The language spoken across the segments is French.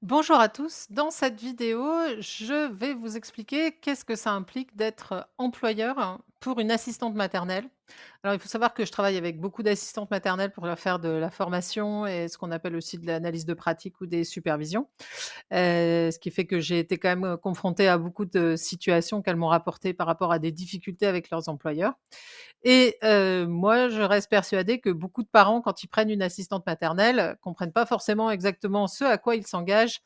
Bonjour à tous. Dans cette vidéo, je vais vous expliquer qu'est-ce que ça implique d'être employeur pour une assistante maternelle. Alors, il faut savoir que je travaille avec beaucoup d'assistantes maternelles pour leur faire de la formation et ce qu'on appelle aussi de l'analyse de pratique ou des supervisions. Ce qui fait que j'ai été quand même, confrontée à beaucoup de situations qu'elles m'ont rapportées par rapport à des difficultés avec leurs employeurs. Et moi, je reste persuadée que beaucoup de parents, quand ils prennent une assistante maternelle, comprennent pas forcément exactement ce à quoi ils s'engagent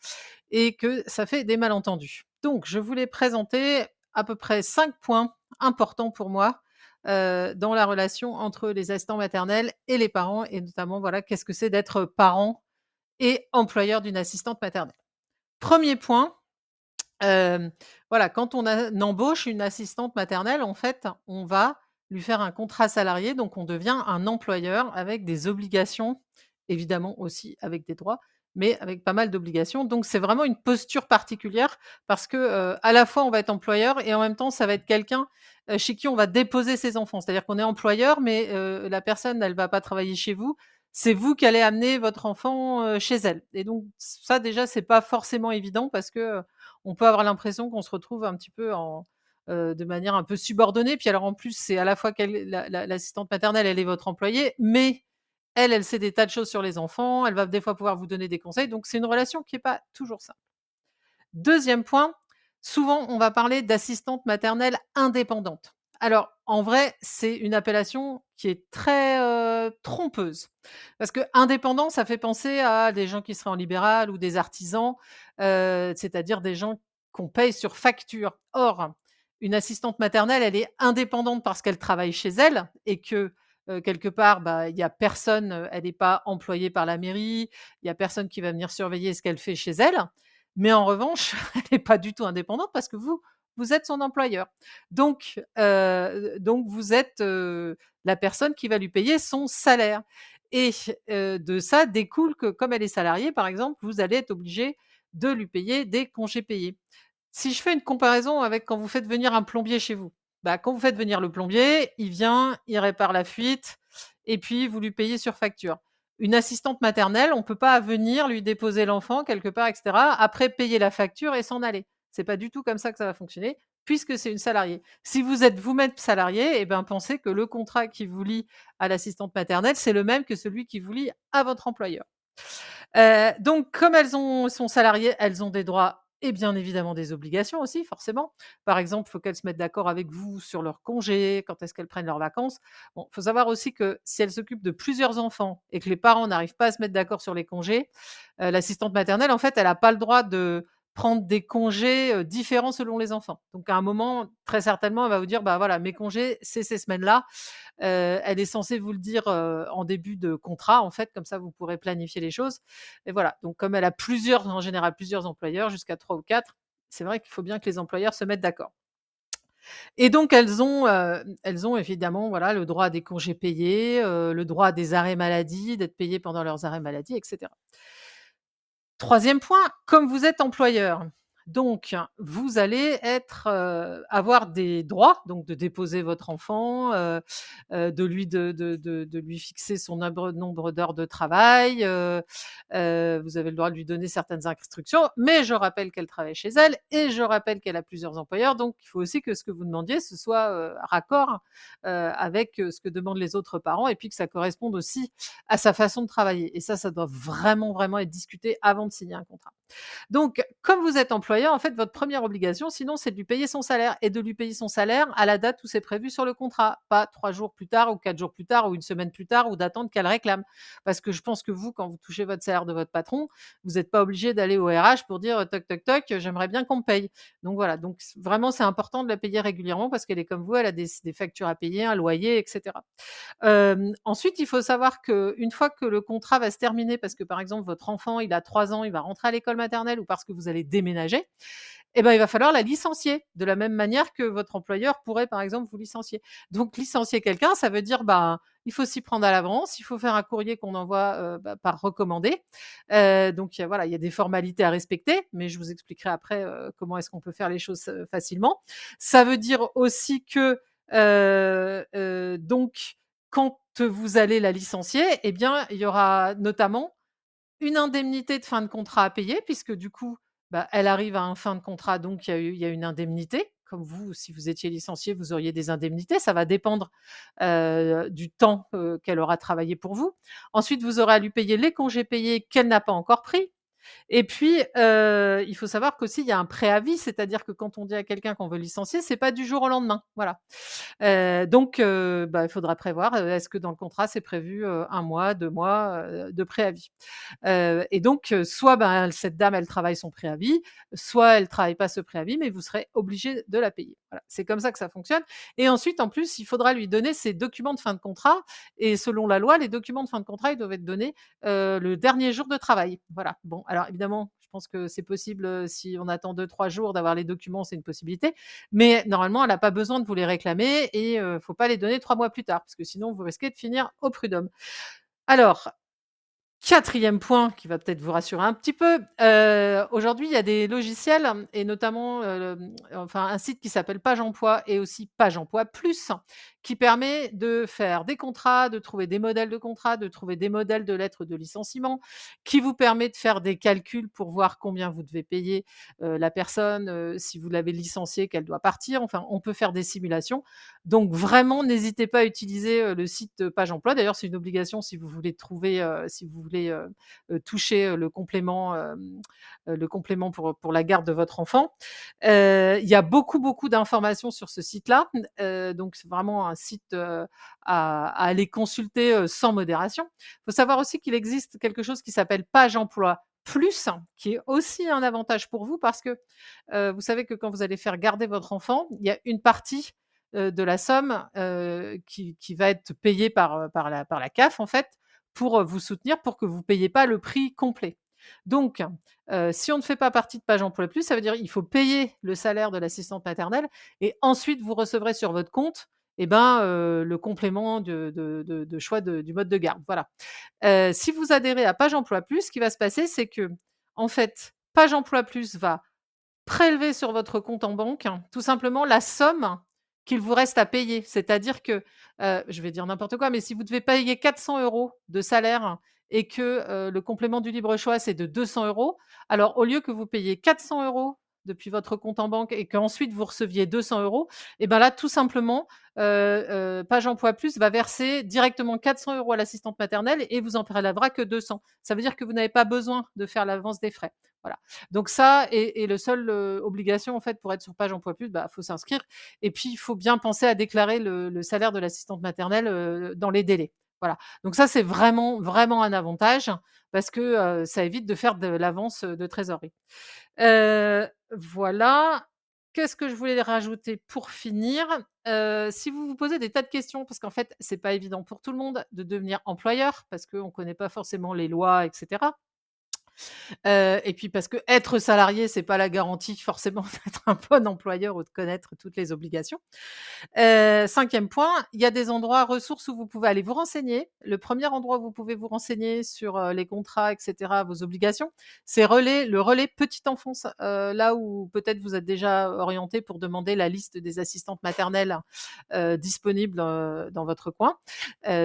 et que ça fait des malentendus. Donc je voulais présenter à peu près 5 points importants pour moi, dans la relation entre les assistants maternels et les parents et notamment, voilà, qu'est-ce que c'est d'être parent et employeur d'une assistante maternelle. Premier point, Hem, voilà, quand embauche une assistante maternelle, en fait, on va lui faire un contrat salarié, donc on devient un employeur avec des obligations, évidemment aussi avec des droits, mais avec pas mal d'obligations. Donc c'est vraiment une posture particulière parce que, à la fois on va être employeur et en même temps ça va être quelqu'un, chez qui on va déposer ses enfants. C'est-à-dire qu'on est employeur, mais, la personne elle va pas travailler chez vous. C'est vous qui allez amener votre enfant, chez elle et donc ça déjà c'est pas forcément évident parce que, on peut avoir l'impression qu'on se retrouve un petit peu de manière un peu subordonnée. Puis alors en plus, c'est à la fois qu'elle l'assistante maternelle, elle est votre employée, mais elle sait des tas de choses sur les enfants, elle va des fois pouvoir vous donner des conseils, donc c'est une relation qui est pas toujours simple. Deuxième point, souvent on va parler d'assistante maternelle indépendante. Alors en vrai, c'est une appellation qui est très, trompeuse. Parce que indépendant, ça fait penser à des gens qui seraient en libéral ou des artisans, c'est-à-dire des gens qu'on paye sur facture. Or, une assistante maternelle, elle est indépendante parce qu'elle travaille chez elle et que, quelque part, bah, il y a personne, elle n'est pas employée par la mairie, il y a personne qui va venir surveiller ce qu'elle fait chez elle. Mais en revanche, elle n'est pas du tout indépendante parce que vous êtes son employeur. Donc vous êtes, la personne qui va lui payer son salaire et de ça découle que comme elle est salariée, par exemple, vous allez être obligé de lui payer des congés payés. Si je fais une comparaison avec quand vous faites venir un plombier chez vous, bah, quand vous faites venir le plombier, il vient, il répare la fuite et puis vous lui payez sur facture. Une assistante maternelle, on peut pas venir lui déposer l'enfant quelque part et cetera, après payer la facture et s'en aller. C'est pas du tout comme ça que ça va fonctionner puisque c'est une salariée. Si vous êtes vous-même salarié et ben, pensez que le contrat qui vous lie à l'assistante maternelle, c'est le même que celui qui vous lie à votre employeur. Donc comme elles sont salariées, elles ont des droits et bien évidemment des obligations aussi forcément. Par exemple, il faut qu'elles se mettent d'accord avec vous sur leurs congés, quand est-ce qu'elles prennent leurs vacances. Bon, il faut savoir aussi que si elles s'occupent de plusieurs enfants et que les parents n'arrivent pas à se mettre d'accord sur les congés, l'assistante maternelle, en fait, elle a pas le droit de prendre des congés, différents selon les enfants. Donc à un moment, très certainement, elle va vous dire: «Bah, voilà, mes congés, c'est ces semaines-là». Elle est censée vous le dire, en début de contrat, en fait, comme ça vous pourrez planifier les choses et voilà. Donc comme elle a plusieurs en général plusieurs employeurs, jusqu'à 3 ou 4, c'est vrai qu'il faut bien que les employeurs se mettent d'accord et donc elles ont évidemment, voilà, le droit à des congés payés, le droit à des arrêts maladie, d'être payées pendant leurs arrêts maladie et cetera. 3e point, comme vous êtes employeur, donc vous allez avoir des droits, donc de déposer votre enfant, de lui fixer son nombre d'heures de travail, vous avez le droit de lui donner certaines instructions, mais je rappelle qu'elle travaille chez elle et je rappelle qu'elle a plusieurs employeurs, donc il faut aussi que ce que vous demandiez, ce soit, raccord, avec, ce que demandent les autres parents et puis que ça corresponde aussi à sa façon de travailler et ça doit vraiment, vraiment être discuté avant de signer un contrat. Donc, comme vous êtes employeur, en fait, votre première obligation, sinon, c'est de lui payer son salaire et de lui payer son salaire à la date où c'est prévu sur le contrat, pas 3 jours plus tard ou 4 jours plus tard ou une semaine plus tard ou d'attendre qu'elle réclame. Parce que je pense que vous, quand vous touchez votre salaire de votre patron, vous n'êtes pas obligé d'aller au RH pour dire, «Toc, toc, toc, j'aimerais bien qu'on me paye». Donc voilà, donc vraiment, c'est important de la payer régulièrement parce qu'elle est comme vous, elle a des factures à payer, un loyer et cetera. Ensuite, il faut savoir qu'une fois que le contrat va se terminer, parce que, par exemple, votre enfant, il a 3 ans, il va rentrer à l'école maternelle ou parce que vous allez déménager, et ben, il va falloir la licencier, de la même manière que votre employeur pourrait, par exemple, vous licencier. Donc licencier quelqu'un, ça veut dire, ben, il faut s'y prendre à l'avance, il faut faire un courrier qu'on envoie, bah, par recommandé. Donc voilà, il y a des formalités à respecter, mais je vous expliquerai après, comment est-ce qu'on peut faire les choses, facilement. Ça veut dire aussi que, donc quand vous allez la licencier, eh bien, il y aura notamment une indemnité de fin de contrat à payer puisque du coup, bah, elle arrive à un fin de contrat, donc il y a une indemnité. Comme vous, si vous étiez licencié, vous auriez des indemnités. Ça va dépendre, du temps, qu'elle aura travaillé pour vous. Ensuite, vous aurez à lui payer les congés payés qu'elle n'a pas encore pris. Et puis, il faut savoir qu'aussi il y a un préavis, c'est-à-dire que quand on dit à quelqu'un qu'on veut licencier, c'est pas du jour au lendemain, voilà. Donc bah, il faudra prévoir, est-ce que dans le contrat c'est prévu, 1 mois, 2 mois, de préavis? Et donc soit, ben, cette dame, elle travaille son préavis, soit elle travaille pas ce préavis, mais vous serez obligé de la payer. Voilà, c'est comme ça que ça fonctionne et ensuite, en plus, il faudra lui donner ses documents de fin de contrat et selon la loi, les documents de fin de contrat, ils doivent être donnés, le dernier jour de travail. Voilà. Bon, alors évidemment, je pense que c'est possible, si on attend 2-3 jours d'avoir les documents, c'est une possibilité, mais normalement, elle a pas besoin de vous les réclamer et faut pas les donner 3 mois plus tard parce que sinon vous risquez de finir au prud'homme. Alors, quatrième point qui va peut-être vous rassurer un petit peu, aujourd'hui, il y a des logiciels et notamment, enfin un site qui s'appelle Page Emploi et aussi Page Emploi Plus, qui permet de faire des contrats, de trouver des modèles de contrats, de trouver des modèles de lettres de licenciement, qui vous permet de faire des calculs pour voir combien vous devez payer, la personne, si vous l'avez licenciée, qu'elle doit partir. Enfin, on peut faire des simulations. Donc vraiment, n'hésitez pas à utiliser, le site, Page Emploi. D'ailleurs, c'est une obligation si vous voulez trouver, si vous voulez, toucher, le complément pour la garde de votre enfant. Il y a beaucoup, beaucoup d'informations sur ce site-là, donc c'est vraiment un site, à aller consulter, sans modération. Il faut savoir aussi qu'il existe quelque chose qui s'appelle Page Emploi Plus, qui est aussi un avantage pour vous parce que, vous savez que quand vous allez faire garder votre enfant, il y a une partie, de la somme, qui va être payée par la CAF en fait, pour, vous soutenir, pour que vous payiez pas le prix complet. Donc, si on ne fait pas partie de Page Emploi Plus, ça veut dire il faut payer le salaire de l'assistante maternelle et ensuite vous recevrez sur votre compte et ben, le complément de choix du mode de garde, voilà. Si vous adhérez à Page Emploi Plus, ce qui va se passer, c'est que en fait, Page Emploi Plus va prélever sur votre compte en banque, tout simplement la somme qu'il vous reste à payer. C'est-à-dire que, je vais dire n'importe quoi, mais si vous devez payer 400 € de salaire et que, le complément du libre choix, c'est de 200 €, alors au lieu que vous payiez 400 € depuis votre compte en banque et qu'ensuite vous receviez 200 € et ben là, tout simplement, Page Emploi Plus va verser directement 400 € à l'assistante maternelle et vous en prélèvera que 200. Ça veut dire que vous n'avez pas besoin de faire l'avance des frais. Voilà. Donc ça et le seul, obligation en fait pour être sur Page Emploi Plus, bah, faut s'inscrire et puis il faut bien penser à déclarer le salaire de l'assistante maternelle, dans les délais. Voilà. Donc ça, c'est vraiment, vraiment un avantage parce que, ça évite de faire de l'avance, de trésorerie. Voilà. Qu'est-ce que je voulais rajouter pour finir? Si vous vous posez des tas de questions, parce qu'en fait, c'est pas évident pour tout le monde de devenir employeur parce qu'on ne connaît pas forcément les lois et cetera. Et puis parce qu'être salarié, c'est pas la garantie forcément d'être un bon employeur ou de connaître toutes les obligations. 5e point, il y a des endroits ressources où vous pouvez aller vous renseigner. Le premier endroit où vous pouvez vous renseigner sur, les contrats et cetera, vos obligations, c'est le relais petite enfance, là où peut-être vous êtes déjà orienté pour demander la liste des assistantes maternelles, disponibles, dans votre coin.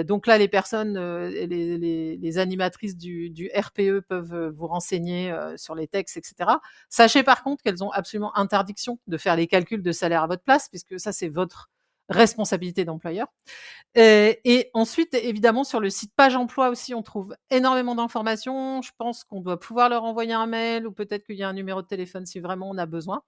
Donc là, les personnes, les animatrices du RPE peuvent, vous renseigner, sur les textes et cetera. Sachez par contre qu'elles ont absolument interdiction de faire les calculs de salaire à votre place puisque ça, c'est votre responsabilité d'employeur. Et ensuite, évidemment, sur le site Page Emploi aussi, on trouve énormément d'informations. Je pense qu'on doit pouvoir leur envoyer un mail ou peut-être qu'il y a un numéro de téléphone si vraiment on a besoin,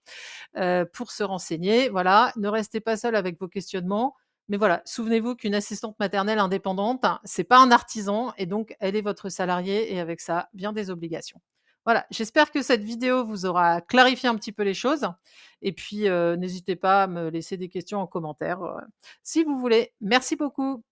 pour se renseigner. Voilà, ne restez pas seul avec vos questionnements, mais voilà, souvenez-vous qu'une assistante maternelle indépendante, hein, c'est pas un artisan et donc elle est votre salariée et avec ça, bien des obligations. Voilà, j'espère que cette vidéo vous aura clarifié un petit peu les choses et puis, n'hésitez pas à me laisser des questions en commentaire, si vous voulez. Merci beaucoup.